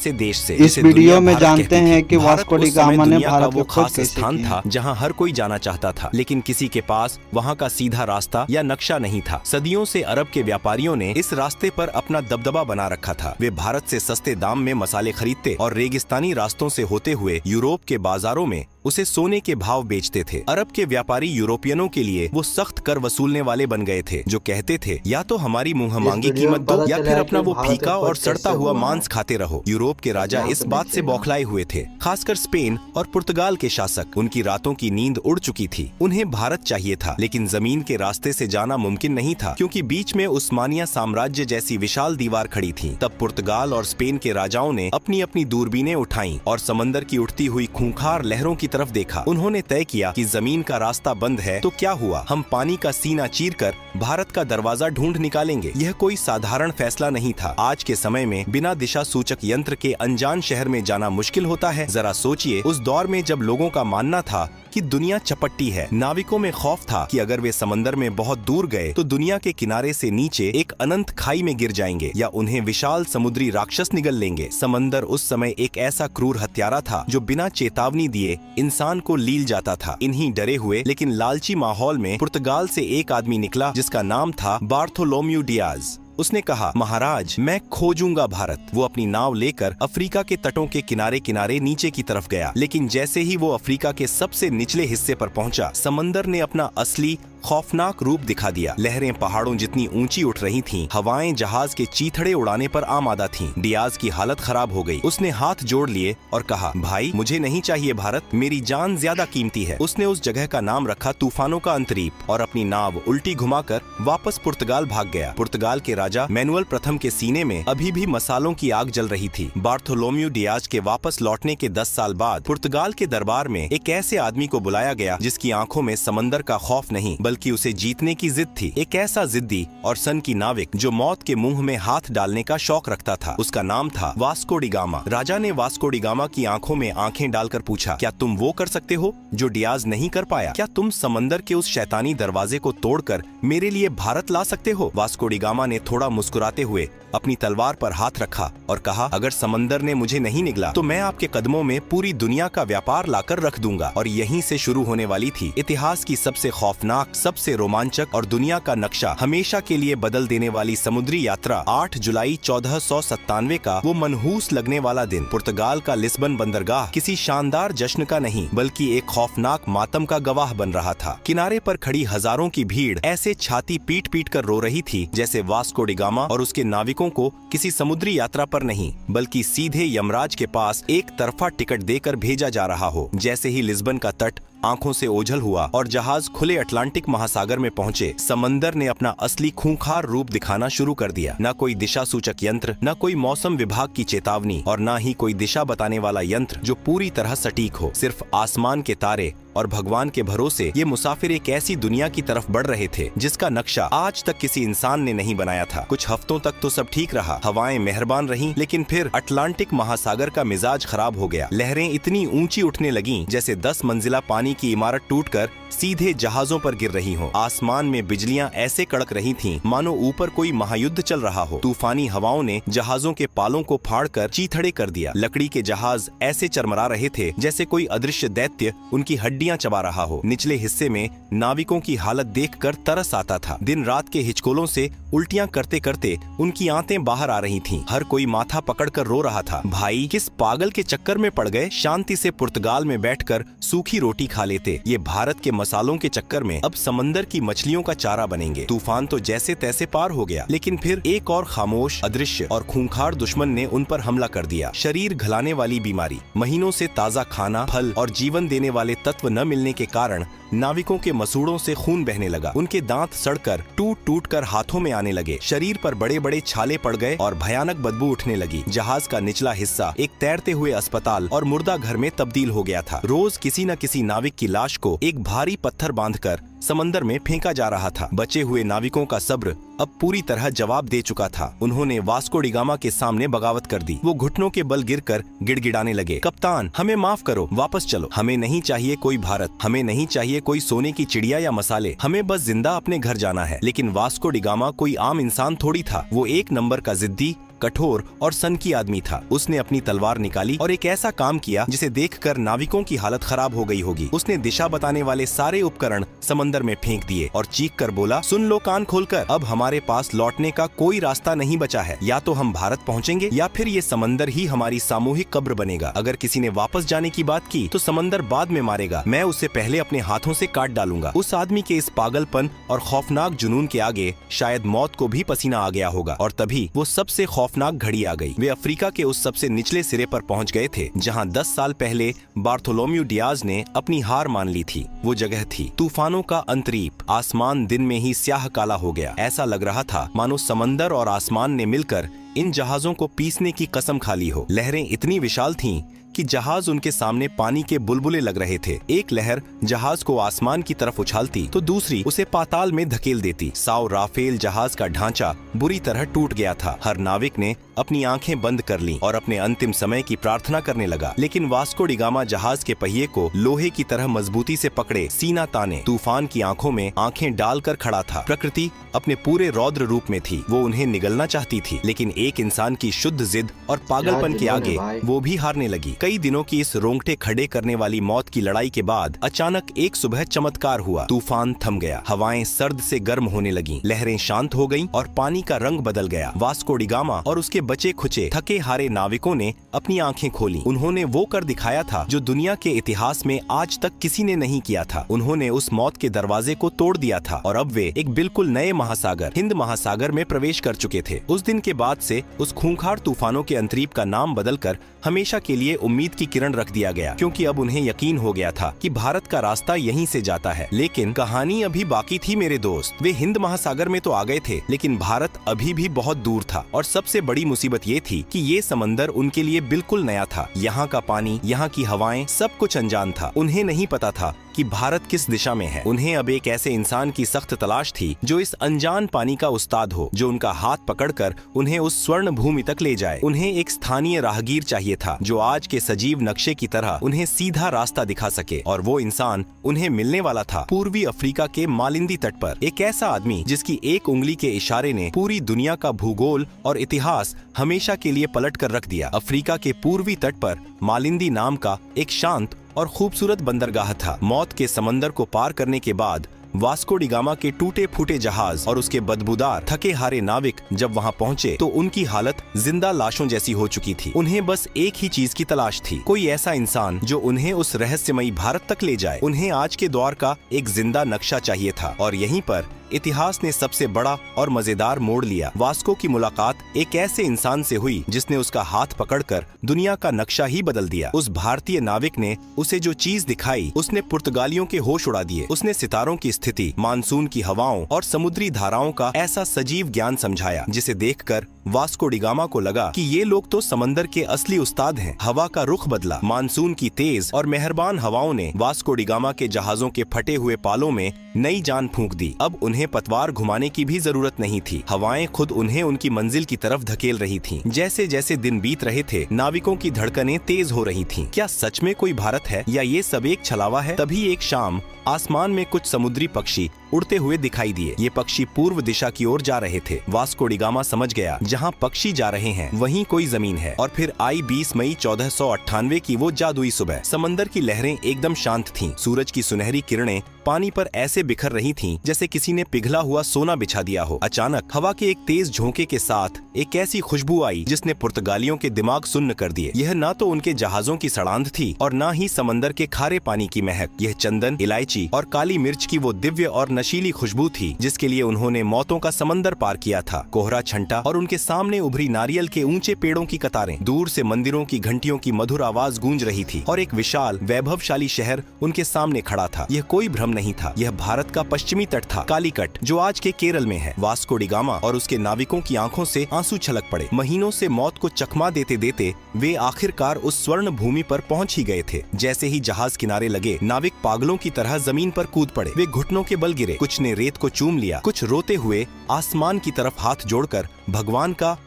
ऐसे देश से। इस वीडियो में जानते हैं कि वास्को डी गामा ने भारत वो की खोज खास कैसे स्थान की। था जहां हर कोई जाना चाहता था, लेकिन किसी के पास वहां का सीधा रास्ता या नक्शा नहीं था। सदियों से अरब के व्यापारियों ने इस रास्ते पर अपना दबदबा बना रखा था। वे भारत से सस्ते दाम में मसाले खरीदते और रेगिस्तानी रास्तों से होते हुए यूरोप के बाजारों में उसे सोने के भाव बेचते थे। अरब के व्यापारी यूरोपियनों के लिए वो सख्त कर वसूलने वाले बन गए थे, जो कहते थे या तो हमारी मुंहमांगी कीमत दो या फिर अपना वो फीका और सड़ता हुआ मांस खाते रहो। यूरोप के राजा इस बात से बौखलाए हुए थे, खासकर स्पेन और पुर्तगाल के शासक। उनकी रातों की नींद उड़ चुकी थी। उन्हें भारत चाहिए था, लेकिन जमीन के रास्ते से जाना मुमकिन नहीं था, क्योंकि बीच में उस्मानिया साम्राज्य जैसी विशाल दीवार खड़ी थी। तब पुर्तगाल और स्पेन के राजाओं ने अपनी अपनी दूरबीनें उठाईं और समंदर की उठती हुई खूंखार लहरों की तरफ देखा। उन्होंने तय किया कि जमीन का रास्ता बंद है तो क्या हुआ, हम पानी का सीना चीरकर भारत का दरवाजा ढूंढ निकालेंगे। यह कोई साधारण फैसला नहीं था। आज के समय में बिना दिशा सूचक यंत्र के अनजान शहर में जाना मुश्किल होता है। जरा सोचिए, उस दौर में जब लोगों का मानना था कि दुनिया चपट्टी है। नाविकों में खौफ था कि अगर वे समंदर में बहुत दूर गए तो दुनिया के किनारे से नीचे एक अनंत खाई में गिर जाएंगे या उन्हें विशाल समुद्री राक्षस निगल लेंगे। समंदर उस समय एक ऐसा क्रूर हत्यारा था जो बिना चेतावनी दिए इंसान को लील जाता था। इन्हीं डरे हुए लेकिन लालची माहौल में पुर्तगाल से एक आदमी निकला जिसका नाम था बार्थोलोम्यू डियाज। उसने कहा, महाराज, मैं खोजूंगा भारत। वो अपनी नाव लेकर अफ्रीका के तटों के किनारे किनारे नीचे की तरफ गया, लेकिन जैसे ही वो अफ्रीका के सबसे निचले हिस्से पर पहुंचा, समंदर ने अपना असली खौफनाक रूप दिखा दिया। लहरें पहाड़ों जितनी ऊंची उठ रही थीं, हवाएं जहाज के चीथड़े उड़ाने पर आमादा थीं। डियाज की हालत खराब हो गई। उसने हाथ जोड़ लिए और कहा, भाई, मुझे नहीं चाहिए भारत, मेरी जान ज्यादा कीमती है। उसने उस जगह का नाम रखा तूफानों का अंतरीप और अपनी नाव उल्टी घुमाकर वापस पुर्तगाल भाग गया। पुर्तगाल के राजा मैनुअल प्रथम के सीने में अभी भी मसालों की आग जल रही थी। बार्थोलोम्यू डियाज के वापस लौटने के 10 साल बाद पुर्तगाल के दरबार में एक ऐसे आदमी को बुलाया गया जिसकी आंखों में समंदर का खौफ नहीं बल्कि उसे जीतने की जिद थी। एक ऐसा जिद्दी और सन की नाविक जो मौत के मुंह में हाथ डालने का शौक रखता था। उसका नाम था वास्को डी गामा। राजा ने वास्को डी गामा की आंखों में आंखें डालकर पूछा, क्या तुम वो कर सकते हो जो डियाज नहीं कर पाया? क्या तुम समंदर के उस शैतानी दरवाजे को तोड़कर मेरे लिए भारत ला सकते हो? वास्को डी गामा ने थोड़ा मुस्कुराते हुए अपनी तलवार पर हाथ रखा और कहा, अगर समंदर ने मुझे नहीं निगला तो मैं आपके कदमों में पूरी दुनिया का व्यापार लाकर रख दूंगा। और यहीं से शुरू होने वाली थी इतिहास की सबसे खौफनाक, सबसे रोमांचक और दुनिया का नक्शा हमेशा के लिए बदल देने वाली समुद्री यात्रा। 8 जुलाई 1497 का वो मनहूस लगने वाला दिन। पुर्तगाल का लिस्बन बंदरगाह किसी शानदार जश्न का नहीं बल्कि एक खौफनाक मातम का गवाह बन रहा था। किनारे पर खड़ी हजारों की भीड़ ऐसे छाती पीट पीट कर रो रही थी जैसे वास्को डी गामा और उसके नाविकों को किसी समुद्री यात्रा पर नहीं बल्कि सीधे यमराज के पास एक तरफा टिकट देकर भेजा जा रहा हो। जैसे ही लिस्बन का तट आंखों से ओझल हुआ और जहाज खुले अटलांटिक महासागर में पहुंचे, समंदर ने अपना असली खूंखार रूप दिखाना शुरू कर दिया। न कोई दिशा सूचक यंत्र, न कोई मौसम विभाग की चेतावनी और न ही कोई दिशा बताने वाला यंत्र जो पूरी तरह सटीक हो। सिर्फ आसमान के तारे और भगवान के भरोसे ये मुसाफिर एक ऐसी दुनिया की तरफ बढ़ रहे थे जिसका नक्शा आज तक किसी इंसान ने नहीं बनाया था। कुछ हफ्तों तक तो सब ठीक रहा, हवाएं मेहरबान रहीं, लेकिन फिर अटलांटिक महासागर का मिजाज खराब हो गया। लहरें इतनी ऊंची उठने लगीं जैसे 10 मंजिला पानी की इमारत टूटकर सीधे जहाजों पर गिर रही हो। आसमान में बिजलियां ऐसे कड़क रही थीं मानो ऊपर कोई महायुद्ध चल रहा हो। तूफानी हवाओं ने जहाजों के पालों को फाड़कर चीथड़े कर दिया। लकड़ी के जहाज ऐसे चरमरा रहे थे जैसे कोई अदृश्य दैत्य उनकी हड्डियां चबा रहा हो। निचले हिस्से में नाविकों की हालत देखकर तरस आता था। दिन रात के हिचकोलों से उल्टियां करते करते उनकी आंतें बाहर आ रही थीं। हर कोई माथा पकड़कर रो रहा था, भाई, किस पागल के चक्कर में पड़ गए? शांति से पुर्तगाल में बैठकर सूखी रोटी खा लेते। ये भारत के मसालों के चक्कर में अब समंदर की मछलियों का चारा बनेंगे। तूफान तो जैसे तैसे पार हो गया, लेकिन फिर एक और खामोश, अदृश्य और खूंखार दुश्मन ने उन पर हमला कर दिया। शरीर घलाने वाली बीमारी, महीनों से ताजा खाना, फल और जीवन देने वाले तत्व न मिलने के कारण नाविकों के मसूड़ों से खून बहने लगा। उनके दांत सड़कर टूट टूट कर हाथों में आने लगे। शरीर पर बड़े बड़े छाले पड़ गए और भयानक बदबू उठने लगी। जहाज का निचला हिस्सा एक तैरते हुए अस्पताल और मुर्दा घर में तब्दील हो गया था। रोज किसी न किसी नाविक की लाश को एक भारी पत्थर बांधकर समंदर में फेंका जा रहा था। बचे हुए नाविकों का सब्र अब पूरी तरह जवाब दे चुका था। उन्होंने वास्को डी गामा के सामने बगावत कर दी। वो घुटनों के बल गिरकर गिड़गिड़ाने लगे, कप्तान, हमें माफ करो, वापस चलो। हमें नहीं चाहिए कोई भारत, हमें नहीं चाहिए कोई सोने की चिड़िया या मसाले, हमें बस जिंदा अपने घर जाना है। लेकिन वास्को डी गामा कोई आम इंसान थोड़ी था। वो एक नंबर का जिद्दी कठोर और सनकी आदमी था। उसने अपनी तलवार निकाली और एक ऐसा काम किया जिसे देखकर नाविकों की हालत खराब हो गई होगी। उसने दिशा बताने वाले सारे उपकरण समंदर में फेंक दिए और चीख कर बोला, सुन लो कान खोलकर, अब हमारे पास लौटने का कोई रास्ता नहीं बचा है। या तो हम भारत पहुँचेंगे या फिर ये समंदर ही हमारी सामूहिक कब्र बनेगा। अगर किसी ने वापस जाने की बात की तो समंदर बाद में मारेगा, मैं उसे पहले अपने हाथों से काट डालूंगा। उस आदमी के इस पागलपन और खौफनाक जुनून के आगे शायद मौत को भी पसीना आ गया होगा। और तभी वो सबसे खौफनाक घड़ी आ गई। वे अफ्रीका के उस सबसे निचले सिरे पर पहुंच गए थे जहां 10 साल पहले बार्थोलोम्यू डियाज ने अपनी हार मान ली थी। वो जगह थी तूफानों का अंतरीप। आसमान दिन में ही स्याह काला हो गया। ऐसा लग रहा था मानो समंदर और आसमान ने मिलकर इन जहाजों को पीसने की कसम खा ली हो। लहरें इतनी विशाल थीं कि जहाज उनके सामने पानी के बुलबुले लग रहे थे। एक लहर जहाज को आसमान की तरफ उछालती तो दूसरी उसे पाताल में धकेल देती। साओ राफेल जहाज का ढांचा बुरी तरह टूट गया था। हर नाविक ने अपनी आंखें बंद कर लीं और अपने अंतिम समय की प्रार्थना करने लगा। लेकिन वास्को डी गामा जहाज के पहिए को लोहे की तरह मजबूती से पकड़े सीना ताने तूफान की आंखों में आंखें डालकर खड़ा था। प्रकृति अपने पूरे रौद्र रूप में थी। वो उन्हें निगलना चाहती थी, लेकिन एक इंसान की शुद्ध जिद और पागलपन के आगे वो भी हारने लगी। कई दिनों की इस रोंगटे खड़े करने वाली मौत की लड़ाई के बाद अचानक एक सुबह चमत्कार हुआ। तूफान थम गया, हवाएं सर्द से गर्म होने लगीं, लहरें शांत हो गईं और पानी का रंग बदल गया। वास्को डी गामा और उसके बचे खुचे थके हारे नाविकों ने अपनी आंखें खोली। उन्होंने वो कर दिखाया था जो दुनिया के इतिहास में आज तक किसी ने नहीं किया था। उन्होंने उस मौत के दरवाजे को तोड़ दिया था और अब वे एक बिल्कुल नए महासागर हिंद महासागर में प्रवेश कर चुके थे। उस दिन के बाद से उस खूंखार तूफानों के अंतरीप का नाम बदलकर हमेशा के लिए उम्मीद की किरण रख दिया गया, क्योंकि अब उन्हें यकीन हो गया था कि भारत का रास्ता यहीं से जाता है। लेकिन कहानी अभी बाकी थी मेरे दोस्त। वे हिंद महासागर में तो आ गए थे, लेकिन भारत अभी भी बहुत दूर था। और सबसे बड़ी मुसीबत ये थी कि ये समंदर उनके लिए बिल्कुल नया था। यहाँ का पानी, यहाँ की हवाएं, सब कुछ अनजान था। उन्हें नहीं पता था कि भारत किस दिशा में है। उन्हें अब एक ऐसे इंसान की सख्त तलाश थी जो इस अनजान पानी का उस्ताद हो, जो उनका हाथ पकड़कर उन्हें उस स्वर्ण भूमि तक ले जाए। उन्हें एक स्थानीय राहगीर चाहिए था जो आज के सजीव नक्शे की तरह उन्हें सीधा रास्ता दिखा सके। और वो इंसान उन्हें मिलने वाला था पूर्वी अफ्रीका के मालिंदी तट पर। एक ऐसा आदमी जिसकी एक उंगली के इशारे ने पूरी दुनिया का भूगोल और इतिहास हमेशा के लिए पलट कर रख दिया। अफ्रीका के पूर्वी तट पर मालिंदी नाम का एक शांत और खूबसूरत बंदरगाह था। मौत के समंदर को पार करने के बाद वास्को डी गामा के टूटे फूटे जहाज और उसके बदबूदार थके हारे नाविक जब वहां पहुंचे तो उनकी हालत जिंदा लाशों जैसी हो चुकी थी। उन्हें बस एक ही चीज की तलाश थी, कोई ऐसा इंसान जो उन्हें उस रहस्यमयी भारत तक ले जाए। उन्हें आज के दौर का एक जिंदा नक्शा चाहिए था। और यहीं पर इतिहास ने सबसे बड़ा और मजेदार मोड़ लिया। वास्को की मुलाकात एक ऐसे इंसान से हुई जिसने उसका हाथ पकड़कर दुनिया का नक्शा ही बदल दिया। उस भारतीय नाविक ने उसे जो चीज दिखाई उसने पुर्तगालियों के होश उड़ा दिए। उसने सितारों की स्थिति, मानसून की हवाओं और समुद्री धाराओं का ऐसा सजीव ज्ञान समझाया जिसे देखकर वास्को डी गामा को लगा कि ये लोग तो समंदर के असली उस्ताद हैं। हवा का रुख बदला। मानसून की तेज और मेहरबान हवाओं ने वास्को डी गामा के जहाजों के फटे हुए पालों में नई जान फूंक दी। अब उन्हें पतवार घुमाने की भी जरूरत नहीं थी। हवाएं खुद उन्हें उनकी मंजिल की तरफ धकेल रही थीं। जैसे जैसे दिन बीत रहे थे, नाविकों की धड़कनें तेज हो रही थीं। क्या सच में कोई भारत है या ये सब एक छलावा है? तभी एक शाम आसमान में कुछ समुद्री पक्षी उड़ते हुए दिखाई दिए। ये पक्षी पूर्व दिशा की ओर जा रहे थे। वास्को डी गामा समझ गया, जहाँ पक्षी जा रहे हैं वहीं कोई जमीन है। और फिर आई 20 मई 1498 की वो जादुई सुबह। समंदर की लहरें एकदम शांत थीं। सूरज की सुनहरी किरणें पानी पर ऐसे बिखर रही थीं जैसे किसी ने पिघला हुआ सोना बिछा दिया हो। अचानक हवा के एक तेज झोंके के साथ एक ऐसी खुशबू आई जिसने पुर्तगालियों के दिमाग सुन्न कर दिए। यह ना तो उनके जहाजों की सड़ांध थी और ना ही समंदर के खारे पानी की महक। यह चंदन, इलायची और काली मिर्च की वो दिव्य और नशीली खुशबू थी जिसके लिए उन्होंने मौतों का समंदर पार किया था। कोहरा छंटा और उनके सामने उभरी नारियल के ऊंचे पेड़ों की कतारें। दूर से मंदिरों की घंटियों की मधुर आवाज गूंज रही थी और एक विशाल वैभवशाली शहर उनके सामने खड़ा था। यह कोई भ्रम नहीं था, यह भारत का पश्चिमी तट था, कालीकट, जो आज के केरल में है। वास्को डी गामा और उसके नाविकों की आंखों से आंसू छलक पड़े। महीनों से मौत को चकमा देते देते वे आखिरकार उस स्वर्ण भूमि पर पहुंच ही गए थे। जैसे ही जहाज किनारे लगे, नाविक पागलों की तरह जमीन पर कूद पड़े। वे घुटनों के बल गिरे। कुछ ने रेत को चूम लिया, कुछ रोते हुए आसमान की तरफ हाथ जोड़कर भगवान का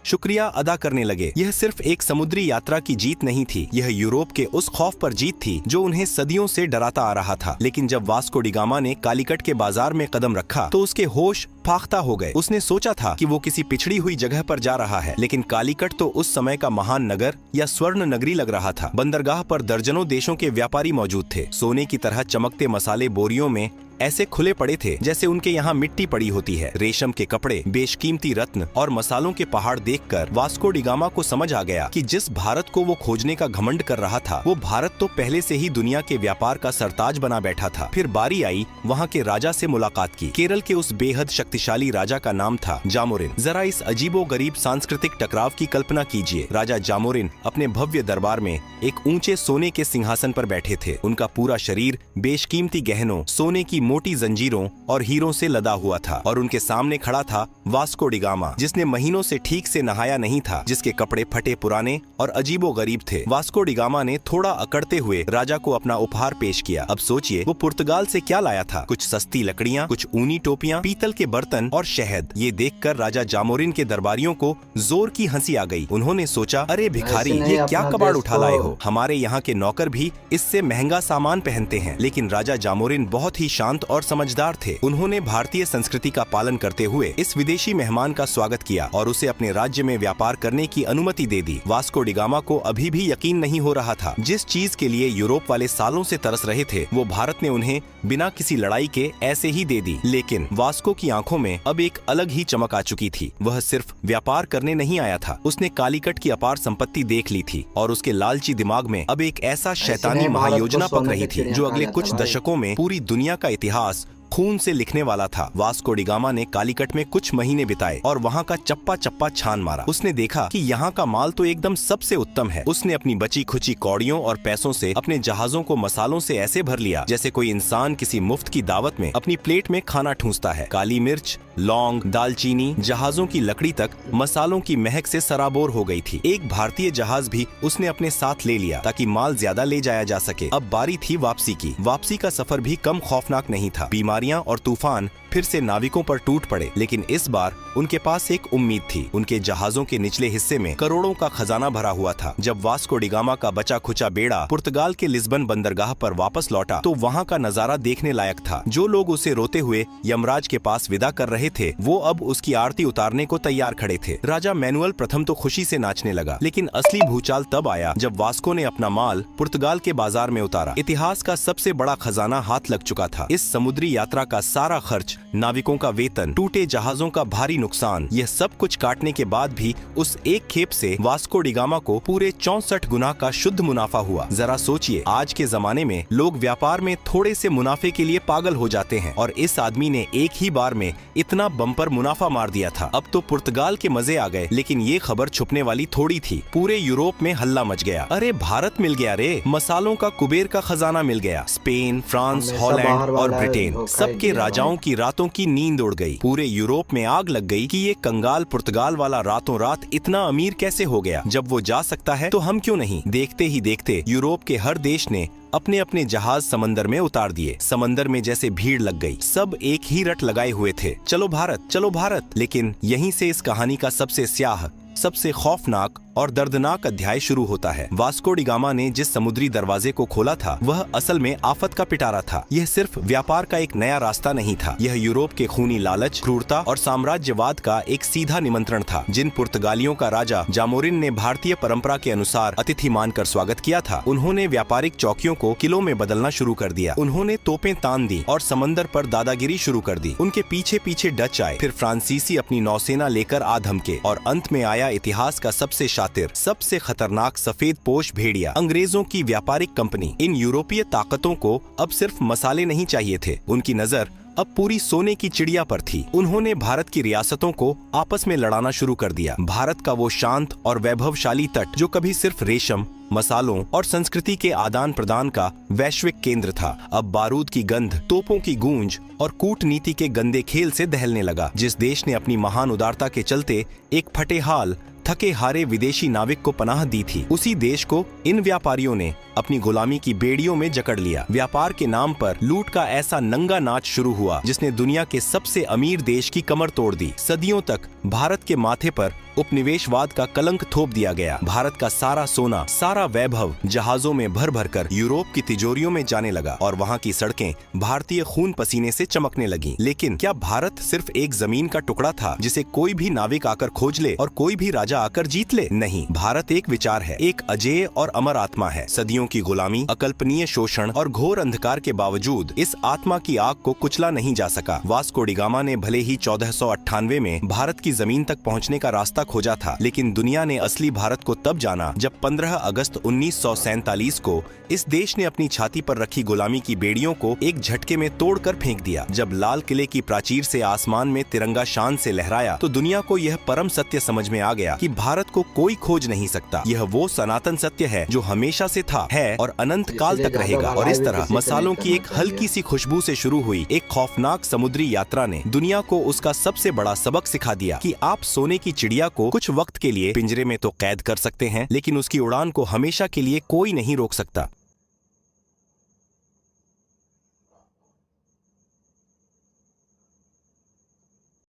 शुक्रिया अदा करने लगे। यह सिर्फ एक समुद्री यात्रा की जीत नहीं थी, यह यूरोप के उस खौफ पर जीत थी जो उन्हें सदियों से डराता आ रहा था। लेकिन जब वास्को डी गामा ने कालीकट के बाजार में कदम रखा तो उसके होश फाख्ता हो गए। उसने सोचा था कि वो किसी पिछड़ी हुई जगह पर जा रहा है, लेकिन कालीकट तो उस समय का महान नगर या स्वर्ण नगरी लग रहा था। बंदरगाह पर दर्जनों देशों के व्यापारी मौजूद थे। सोने की तरह चमकते मसाले बोरियों में ऐसे खुले पड़े थे जैसे उनके यहाँ मिट्टी पड़ी होती है। रेशम के कपड़े, बेशकीमती रत्न और मसालों के पहाड़ देखकर वास्को डी गामा को समझ आ गया कि जिस भारत को वो खोजने का घमंड कर रहा था, वो भारत तो पहले से ही दुनिया के व्यापार का सरताज बना बैठा था। फिर बारी आई वहाँ के राजा से मुलाकात की। केरल के उस बेहद शक्तिशाली राजा का नाम था जामोरिन। जरा इस अजीबोगरीब सांस्कृतिक टकराव की कल्पना कीजिए। राजा जामोरिन अपने भव्य दरबार में एक ऊंचे सोने के सिंहासन पर बैठे थे। उनका पूरा शरीर बेशकीमती गहनों, सोने की मोटी जंजीरों और हीरों से लदा हुआ था और उनके सामने खड़ा था वास्को डी गामा, जिसने महीनों से ठीक से नहाया नहीं था, जिसके कपड़े फटे पुराने और अजीबोगरीब थे। वास्को डी गामा ने थोड़ा अकड़ते हुए राजा को अपना उपहार पेश किया। अब सोचिए वो पुर्तगाल से क्या लाया था। कुछ सस्ती लकड़ियाँ, कुछ ऊनी टोपियाँ, पीतल के बर्तन और शहद। ये देखकर राजा जामोरिन के दरबारियों को जोर की हंसी आ गई। उन्होंने सोचा, अरे भिखारी, ये क्या कबाड़ उठा लाए हो? हमारे यहाँ के नौकर भी इससे महंगा सामान पहनते हैं। लेकिन राजा जामोरिन बहुत ही शांत और समझदार थे। उन्होंने भारतीय संस्कृति का पालन करते हुए इस विदेशी मेहमान का स्वागत किया और उसे अपने राज्य में व्यापार करने की अनुमति दे दी। वास्को डी गामा को अभी भी यकीन नहीं हो रहा था। जिस चीज के लिए यूरोप वाले सालों से तरस रहे थे, वो भारत ने उन्हें बिना किसी लड़ाई के ऐसे ही दे दी। लेकिन वास्को की आंखों में अब एक अलग ही चमक आ चुकी थी। वह सिर्फ व्यापार करने नहीं आया था, उसने कालीकट की अपार संपत्ति देख ली थी और उसके लालची दिमाग में अब एक ऐसा शैतानी महायोजना पक रही थी जो अगले कुछ दशकों में पूरी दुनिया का इतिहास खून से लिखने वाला था। वास्को डी गामा ने कालीकट में कुछ महीने बिताए और वहाँ का चप्पा चप्पा छान मारा। उसने देखा कि यहाँ का माल तो एकदम सबसे उत्तम है। उसने अपनी बची खुची कौड़ियों और पैसों से अपने जहाजों को मसालों से ऐसे भर लिया जैसे कोई इंसान किसी मुफ्त की दावत में अपनी प्लेट में खाना ठूंसता है। काली मिर्च, लौंग, दालचीनी, जहाजों की लकड़ी तक मसालों की महक से सराबोर हो गई थी। एक भारतीय जहाज भी उसने अपने साथ ले लिया ताकि माल ज्यादा ले जाया जा सके। अब बारी थी वापसी की। वापसी का सफर भी कम खौफनाक नहीं था। बीमारियां और तूफान फिर से नाविकों पर टूट पड़े, लेकिन इस बार उनके पास एक उम्मीद थी। उनके जहाजों के निचले हिस्से में करोड़ों का खजाना भरा हुआ था। जब वास्को डी गामा का बचा खुचा बेड़ा पुर्तगाल के लिस्बन बंदरगाह पर वापस लौटा तो वहाँ का नजारा देखने लायक था। जो लोग उसे रोते हुए यमराज के पास विदा कर रहे थे, वो अब उसकी आरती उतारने को तैयार खड़े थे। राजा मैनुअल प्रथम तो खुशी से नाचने लगा, लेकिन असली भूचाल तब आया जब वास्को ने अपना माल पुर्तगाल के बाजार में उतारा। इतिहास का सबसे बड़ा खजाना हाथ लग चुका था। इस समुद्री यात्रा का सारा खर्च, नाविकों का वेतन, टूटे जहाजों का भारी नुकसान, यह सब कुछ काटने के बाद भी उस एक खेप से वास्को डी गामा को पूरे 64 गुना का शुद्ध मुनाफा हुआ। जरा सोचिए, आज के जमाने में लोग व्यापार में थोड़े से मुनाफे के लिए पागल हो जाते हैं और इस आदमी ने एक ही बार में इतना बम्पर मुनाफा मार दिया था। अब तो पुर्तगाल के मजे आ गए, लेकिन ये खबर छुपने वाली थोड़ी थी। पूरे यूरोप में हल्ला मच गया। अरे भारत मिल गया रे, मसालों का कुबेर का खजाना मिल गया। स्पेन, फ्रांस, हॉलैंड और ब्रिटेन, सबके राजाओं की रातों की नींद उड़ गई। पूरे यूरोप में आग लग गई कि ये कंगाल पुर्तगाल वाला रातों रात इतना अमीर कैसे हो गया। जब वो जा सकता है तो हम क्यों नहीं। देखते ही देखते यूरोप के हर देश ने अपने अपने जहाज समंदर में उतार दिए। समंदर में जैसे भीड़ लग गई। सब एक ही रट लगाए हुए थे, चलो भारत, चलो भारत। लेकिन यहीं से इस कहानी का सबसे स्याह, सबसे खौफनाक और दर्दनाक अध्याय शुरू होता है। वास्को डी गामा ने जिस समुद्री दरवाजे को खोला था, वह असल में आफत का पिटारा था। यह सिर्फ व्यापार का एक नया रास्ता नहीं था, यह यूरोप के खूनी लालच, क्रूरता और साम्राज्यवाद का एक सीधा निमंत्रण था। जिन पुर्तगालियों का राजा जामोरिन ने भारतीय परंपरा के अनुसार अतिथि मानकर स्वागत किया था, उन्होंने व्यापारिक चौकियों को किलों में बदलना शुरू कर दिया। उन्होंने तोपें तान दी और समंदर पर दादागिरी शुरू कर दी। उनके पीछे पीछे डच आए, फिर फ्रांसीसी अपनी नौसेना लेकर आ धमके और अंत में आया इतिहास का सबसे सबसे खतरनाक सफेद पोश भेड़िया, अंग्रेजों की व्यापारिक कंपनी। इन यूरोपीय ताकतों को अब सिर्फ मसाले नहीं चाहिए थे, उनकी नजर अब पूरी सोने की चिड़िया पर थी। उन्होंने भारत की रियासतों को आपस में लड़ाना शुरू कर दिया। भारत का वो शांत और वैभवशाली तट जो कभी सिर्फ रेशम, मसालों और संस्कृति के आदान प्रदान का वैश्विक केंद्र था, अब बारूद की गंध, तोपों की गूंज और कूटनीति के गंदे खेल से दहलने लगा। जिस देश ने अपनी महान उदारता के चलते एक फटेहाल, थके हारे विदेशी नाविक को पनाह दी थी, उसी देश को इन व्यापारियों ने अपनी गुलामी की बेड़ियों में जकड़ लिया। व्यापार के नाम पर लूट का ऐसा नंगा नाच शुरू हुआ जिसने दुनिया के सबसे अमीर देश की कमर तोड़ दी। सदियों तक भारत के माथे पर उपनिवेशवाद का कलंक थोप दिया गया। भारत का सारा सोना, सारा वैभव जहाजों में भर भर कर यूरोप की तिजोरियों में जाने लगा और वहाँ की सड़कें भारतीय खून पसीने से चमकने लगी। लेकिन क्या भारत सिर्फ एक जमीन का टुकड़ा था जिसे कोई भी नाविक आकर खोज ले और कोई भी राजा आकर जीत ले? नहीं, भारत एक विचार है, एक अजेय और अमर आत्मा है। सदियों की गुलामी, अकल्पनीय शोषण और घोर अंधकार के बावजूद इस आत्मा की आग को कुचला नहीं जा सका। वास्को डी गामा ने भले ही 1498 में भारत की जमीन तक पहुंचने का रास्ता खोजा था, लेकिन दुनिया ने असली भारत को तब जाना जब 15 अगस्त 1947 को इस देश ने अपनी छाती पर रखी गुलामी की बेड़ियों को एक झटके में तोड़कर फेंक दिया। जब लाल किले की प्राचीर से आसमान में तिरंगा शान से लहराया तो दुनिया को यह परम सत्य समझ में आ गया कि भारत को कोई खोज नहीं सकता। यह वो सनातन सत्य है जो हमेशा से था, है और अनंत काल तक रहेगा। और इस तरह मसालों की एक हल्की सी खुशबू से शुरू हुई एक खौफनाक समुद्री यात्रा ने दुनिया को उसका सबसे बड़ा सबक सिखा दिया कि आप सोने की चिड़िया को कुछ वक्त के लिए पिंजरे में तो कैद कर सकते हैं, लेकिन उसकी उड़ान को हमेशा के लिए कोई नहीं रोक सकता।